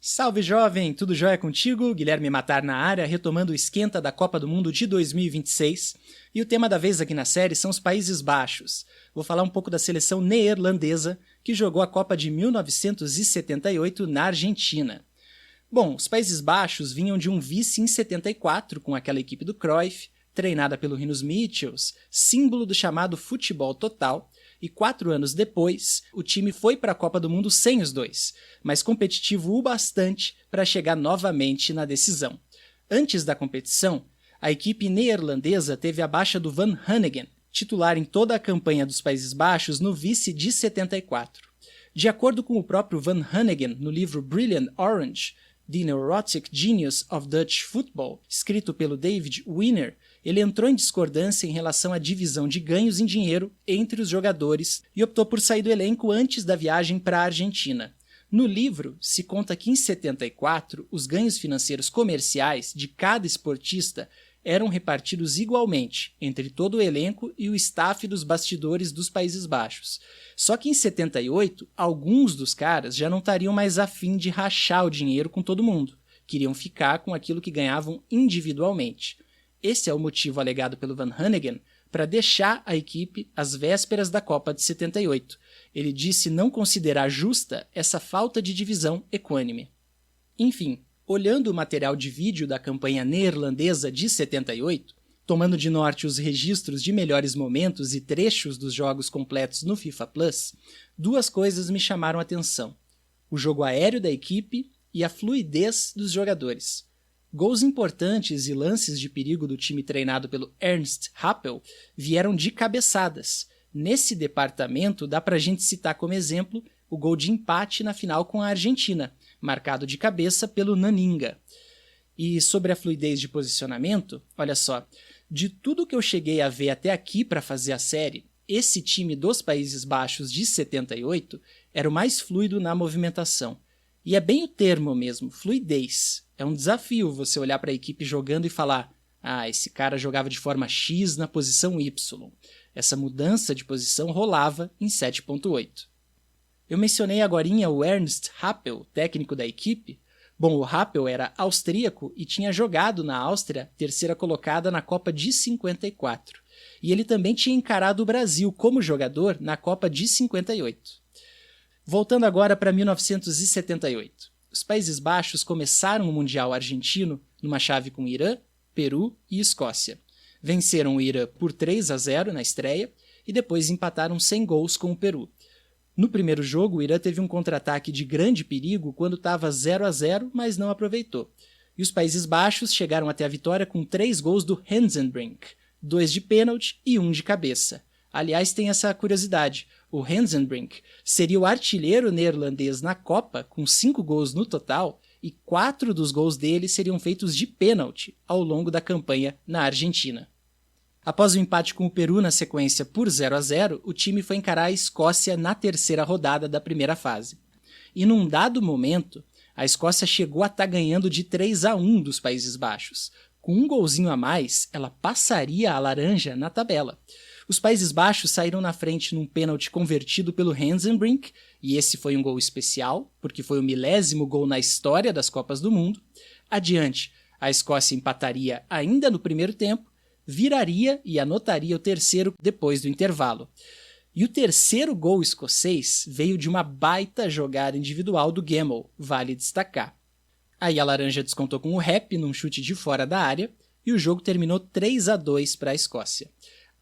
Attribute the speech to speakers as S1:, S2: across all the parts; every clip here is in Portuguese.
S1: Salve jovem, tudo jóia contigo? Guilherme Matar na área, retomando o esquenta da Copa do Mundo de 2026. E o tema da vez aqui na série são os Países Baixos. Vou falar um pouco da seleção neerlandesa, que jogou a Copa de 1978 na Argentina. Bom, os Países Baixos vinham de um vice em 74 com aquela equipe do Cruyff, treinada pelo Rinus Michels, símbolo do chamado futebol total, e 4 anos depois, o time foi para a Copa do Mundo sem os dois, mas competitivo o bastante para chegar novamente na decisão. Antes da competição, a equipe neerlandesa teve a baixa do Van Hanegem, titular em toda a campanha dos Países Baixos no vice de 74. De acordo com o próprio Van Hanegem no livro Brilliant Orange, The Neurotic Genius of Dutch Football, escrito pelo David Wiener, ele entrou em discordância em relação à divisão de ganhos em dinheiro entre os jogadores e optou por sair do elenco antes da viagem para a Argentina. No livro, se conta que em 74, os ganhos financeiros comerciais de cada esportista eram repartidos igualmente entre todo o elenco e o staff dos bastidores dos Países Baixos. Só que em 78, alguns dos caras já não estariam mais afim de rachar o dinheiro com todo mundo, queriam ficar com aquilo que ganhavam individualmente. Esse é o motivo alegado pelo Van Hanegem para deixar a equipe às vésperas da Copa de 78. Ele disse não considerar justa essa falta de divisão equânime. Enfim, olhando o material de vídeo da campanha neerlandesa de 78, tomando de norte os registros de melhores momentos e trechos dos jogos completos no FIFA Plus, duas coisas me chamaram a atenção: o jogo aéreo da equipe e a fluidez dos jogadores. Gols importantes e lances de perigo do time treinado pelo Ernst Happel vieram de cabeçadas. Nesse departamento, dá pra gente citar como exemplo o gol de empate na final com a Argentina, marcado de cabeça pelo Naninga. E sobre a fluidez de posicionamento, olha só, de tudo que eu cheguei a ver até aqui para fazer a série, esse time dos Países Baixos de 78 era o mais fluido na movimentação. E é bem o termo mesmo, fluidez. É um desafio você olhar para a equipe jogando e falar: ah, esse cara jogava de forma X na posição Y. Essa mudança de posição rolava em 7.8. Eu mencionei agorinha o Ernst Happel, técnico da equipe. Bom, o Happel era austríaco e tinha jogado na Áustria, terceira colocada na Copa de 54. E ele também tinha encarado o Brasil como jogador na Copa de 58. Voltando agora para 1978. Os Países Baixos começaram o Mundial argentino numa chave com Irã, Peru e Escócia. Venceram o Irã por 3-0 na estreia e depois empataram sem gols com o Peru. No primeiro jogo, o Irã teve um contra-ataque de grande perigo quando estava 0-0, mas não aproveitou. E os Países Baixos chegaram até a vitória com 3 gols do Hensenbrink, 2 de pênalti e 1 de cabeça. Aliás, tem essa curiosidade: o Hensenbrink seria o artilheiro neerlandês na Copa, com 5 gols no total, e 4 dos gols dele seriam feitos de pênalti ao longo da campanha na Argentina. Após o empate com o Peru na sequência por 0-0, o time foi encarar a Escócia na terceira rodada da primeira fase. E num dado momento, a Escócia chegou a estar ganhando de 3-1 dos Países Baixos. Com um golzinho a mais, ela passaria a laranja na tabela. Os Países Baixos saíram na frente num pênalti convertido pelo Hensenbrink, e esse foi um gol especial, porque foi o 10º gol na história das Copas do Mundo. Adiante, a Escócia empataria ainda no primeiro tempo, viraria e anotaria o terceiro depois do intervalo. E o terceiro gol escocês veio de uma baita jogada individual do Gemmell, vale destacar. Aí a laranja descontou com o Rep num chute de fora da área, e o jogo terminou 3-2 para a Escócia.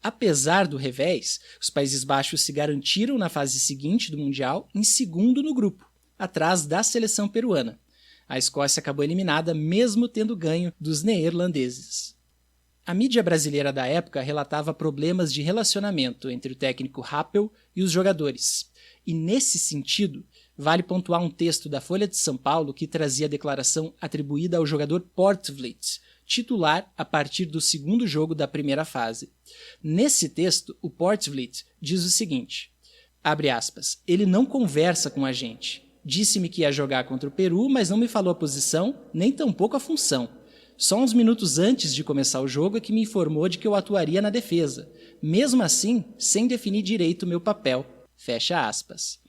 S1: Apesar do revés, os Países Baixos se garantiram na fase seguinte do Mundial em segundo no grupo, atrás da seleção peruana. A Escócia acabou eliminada mesmo tendo ganho dos neerlandeses. A mídia brasileira da época relatava problemas de relacionamento entre o técnico Happel e os jogadores. E nesse sentido, vale pontuar um texto da Folha de São Paulo que trazia a declaração atribuída ao jogador Poortvliet, titular a partir do segundo jogo da primeira fase. Nesse texto, o Poortvliet diz o seguinte, abre aspas, ele não conversa com a gente. Disse-me que ia jogar contra o Peru, mas não me falou a posição, nem tampouco a função. Só uns minutos antes de começar o jogo é que me informou de que eu atuaria na defesa. Mesmo assim, sem definir direito o meu papel. Fecha aspas.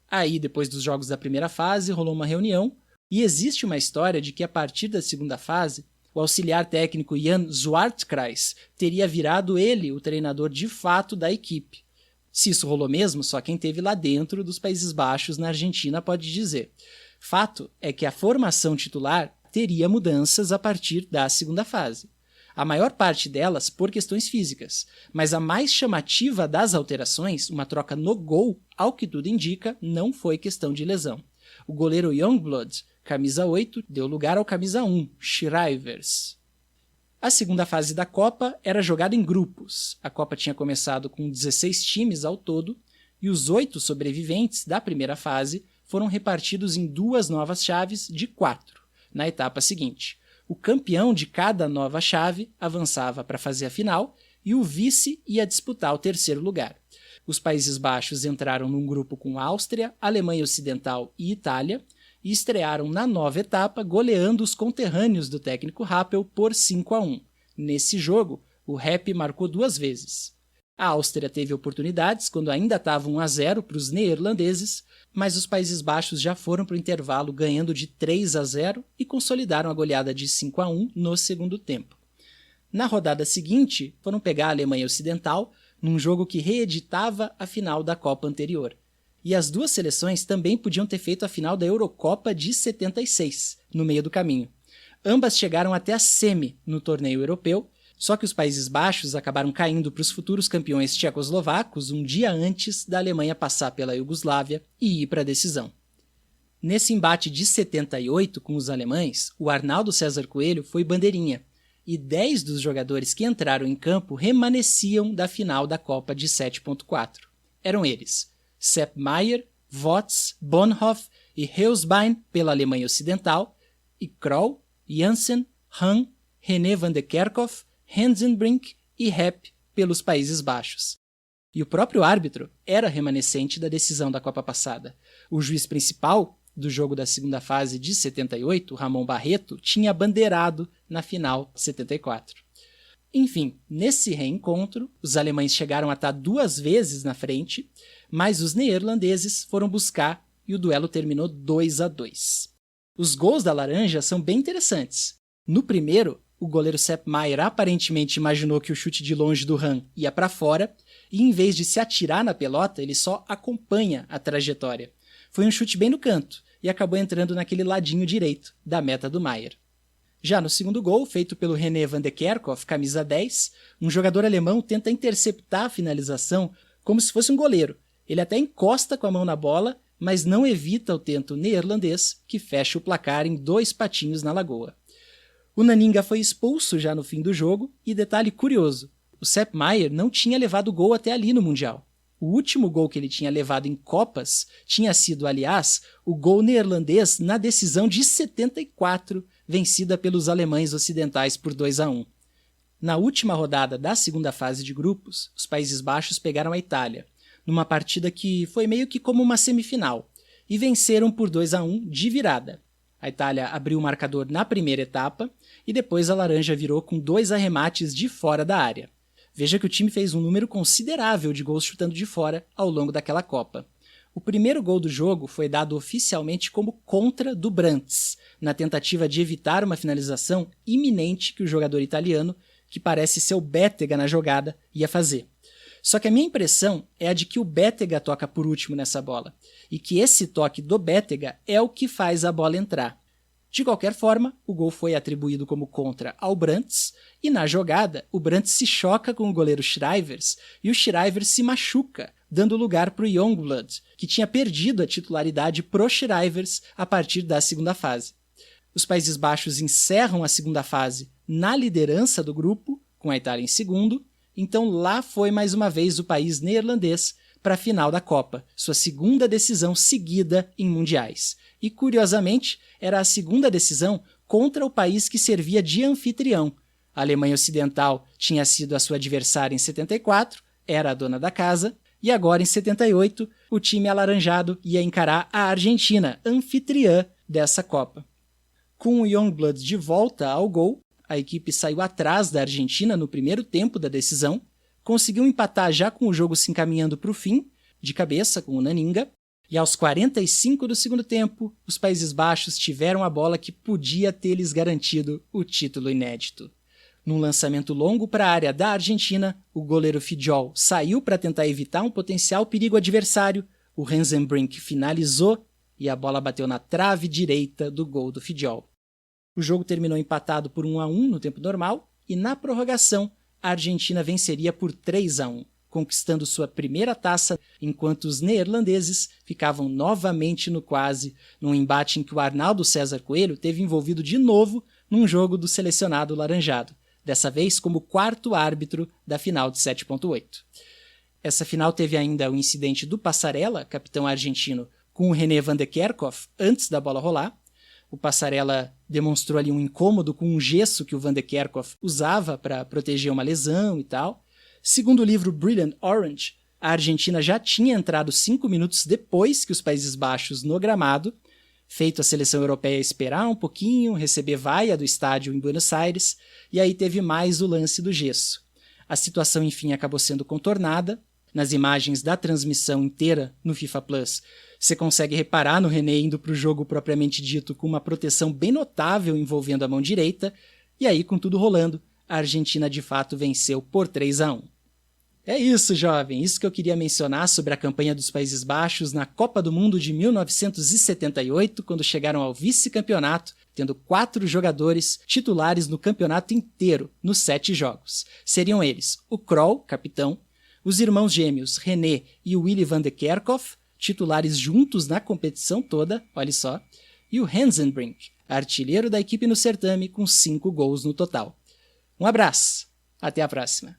S1: Aí, depois dos jogos da primeira fase, rolou uma reunião, E existe uma história de que a partir da segunda fase, o auxiliar técnico Jan Zwartkreis teria virado ele o treinador de fato da equipe. Se isso rolou mesmo, só quem esteve lá dentro dos Países Baixos na Argentina pode dizer. Fato é que a formação titular teria mudanças a partir da segunda fase. A maior parte delas por questões físicas, mas a mais chamativa das alterações, uma troca no gol, ao que tudo indica, não foi questão de lesão. O goleiro Youngblood, camisa 8, deu lugar ao camisa 1, Schrijvers. A segunda fase da Copa era jogada em grupos. A Copa tinha começado com 16 times ao todo, e os 8 sobreviventes da primeira fase foram repartidos em 2 novas chaves de 4, na etapa seguinte. O campeão de cada nova chave avançava para fazer a final e o vice ia disputar o terceiro lugar. Os Países Baixos entraram num grupo com Áustria, Alemanha Ocidental e Itália e estrearam na nova etapa goleando os conterrâneos do técnico Happel por 5-1. Nesse jogo, o Rep marcou 2 vezes. A Áustria teve oportunidades quando ainda estava 1-0 para os neerlandeses, mas os Países Baixos já foram para o intervalo ganhando de 3-0 e consolidaram a goleada de 5-1 no segundo tempo. Na rodada seguinte, foram pegar a Alemanha Ocidental num jogo que reeditava a final da Copa anterior. E as 2 seleções também podiam ter feito a final da Eurocopa de 76, no meio do caminho. Ambas chegaram até a semi no torneio europeu, só que os Países Baixos acabaram caindo para os futuros campeões tchecoslovacos um dia antes da Alemanha passar pela Iugoslávia e ir para a decisão. Nesse embate de 78 com os alemães, o Arnaldo César Coelho foi bandeirinha, e 10 dos jogadores que entraram em campo remanesciam da final da Copa de 7.4. Eram eles: Sepp Maier, Votz, Bonhoff e Heusbein pela Alemanha Ocidental, e Kroll, Janssen, Hahn, René van de Kerkhoff, Hensenbrink e Hepp pelos Países Baixos. E o próprio árbitro era remanescente da decisão da Copa passada. O juiz principal do jogo da segunda fase de 78, Ramon Barreto, tinha bandeirado na final de 74. Enfim, nesse reencontro, os alemães chegaram a estar 2 vezes na frente, mas os neerlandeses foram buscar e o duelo terminou 2-2. Os gols da laranja são bem interessantes. No primeiro, o goleiro Sepp Maier aparentemente imaginou que o chute de longe do Hahn ia para fora e, em vez de se atirar na pelota, ele só acompanha a trajetória. Foi um chute bem no canto e acabou entrando naquele ladinho direito da meta do Maier. Já no segundo gol, feito pelo René van de Kerkhoff, camisa 10, um jogador alemão tenta interceptar a finalização como se fosse um goleiro. Ele até encosta com a mão na bola, mas não evita o tento neerlandês, que fecha o placar em 2 patinhos na lagoa. O Naninga foi expulso já no fim do jogo, e detalhe curioso, o Sepp Maier não tinha levado gol até ali no Mundial. O último gol que ele tinha levado em Copas tinha sido, aliás, o gol neerlandês na decisão de 74, vencida pelos alemães ocidentais por 2-1. Na última rodada da segunda fase de grupos, os Países Baixos pegaram a Itália, numa partida que foi meio que como uma semifinal, e venceram por 2-1 de virada. A Itália abriu o marcador na primeira etapa e depois a laranja virou com 2 arremates de fora da área. Veja que o time fez um número considerável de gols chutando de fora ao longo daquela Copa. O primeiro gol do jogo foi dado oficialmente como contra do Brandts, na tentativa de evitar uma finalização iminente que o jogador italiano, que parece ser o Bétega na jogada, ia fazer. Só que a minha impressão é a de que o Bétega toca por último nessa bola, e que esse toque do Bétega é o que faz a bola entrar. De qualquer forma, o gol foi atribuído como contra ao Brandts, e na jogada, o Brandts se choca com o goleiro Schrijvers, e o Schrijvers se machuca, dando lugar para o Youngblood, que tinha perdido a titularidade pro Schrijvers a partir da segunda fase. Os Países Baixos encerram a segunda fase na liderança do grupo, com a Itália em segundo, então lá foi mais uma vez o país neerlandês para a final da Copa, sua segunda decisão seguida em mundiais. E, curiosamente, era a segunda decisão contra o país que servia de anfitrião. A Alemanha Ocidental tinha sido a sua adversária em 74, era a dona da casa, e agora, em 78, o time alaranjado ia encarar a Argentina, anfitriã dessa Copa. Com o Youngblood de volta ao gol, a equipe saiu atrás da Argentina no primeiro tempo da decisão, conseguiu empatar já com o jogo se encaminhando para o fim, de cabeça com o Naninga, E aos 45 do segundo tempo, os Países Baixos tiveram a bola que podia ter-lhes garantido o título inédito. Num lançamento longo para a área da Argentina, o goleiro Fidjol saiu para tentar evitar um potencial perigo adversário, o Hansenbrink finalizou e a bola bateu na trave direita do gol do Fidjol. O jogo terminou empatado por 1-1 no tempo normal e na prorrogação a Argentina venceria por 3-1. Conquistando sua primeira taça, enquanto os neerlandeses ficavam novamente no quase, num embate em que o Arnaldo César Coelho teve envolvido de novo num jogo do selecionado laranjado, dessa vez como quarto árbitro da final de 7.8. Essa final teve ainda o incidente do Passarella, capitão argentino, com o René van de Kerkhoff antes da bola rolar. O Passarella demonstrou ali um incômodo com um gesso que o van de Kerkhoff usava para proteger uma lesão e tal. Segundo o livro Brilliant Orange, a Argentina já tinha entrado 5 minutos depois que os Países Baixos no gramado, feito a seleção europeia esperar um pouquinho, receber vaia do estádio em Buenos Aires, e aí teve mais o lance do gesso. A situação, enfim, acabou sendo contornada. Nas imagens da transmissão inteira no FIFA Plus, você consegue reparar no René indo para o jogo propriamente dito com uma proteção bem notável envolvendo a mão direita, e aí, com tudo rolando, a Argentina de fato venceu por 3-1. É isso, jovem, isso que eu queria mencionar sobre a campanha dos Países Baixos na Copa do Mundo de 1978, quando chegaram ao vice-campeonato, tendo 4 jogadores titulares no campeonato inteiro, nos 7 jogos. Seriam eles o Krol, capitão, os irmãos gêmeos René e Willy van de Kerkhoff, titulares juntos na competição toda, olha só, e o Hansenbrink, artilheiro da equipe no certame com 5 gols no total. Um abraço, até a próxima.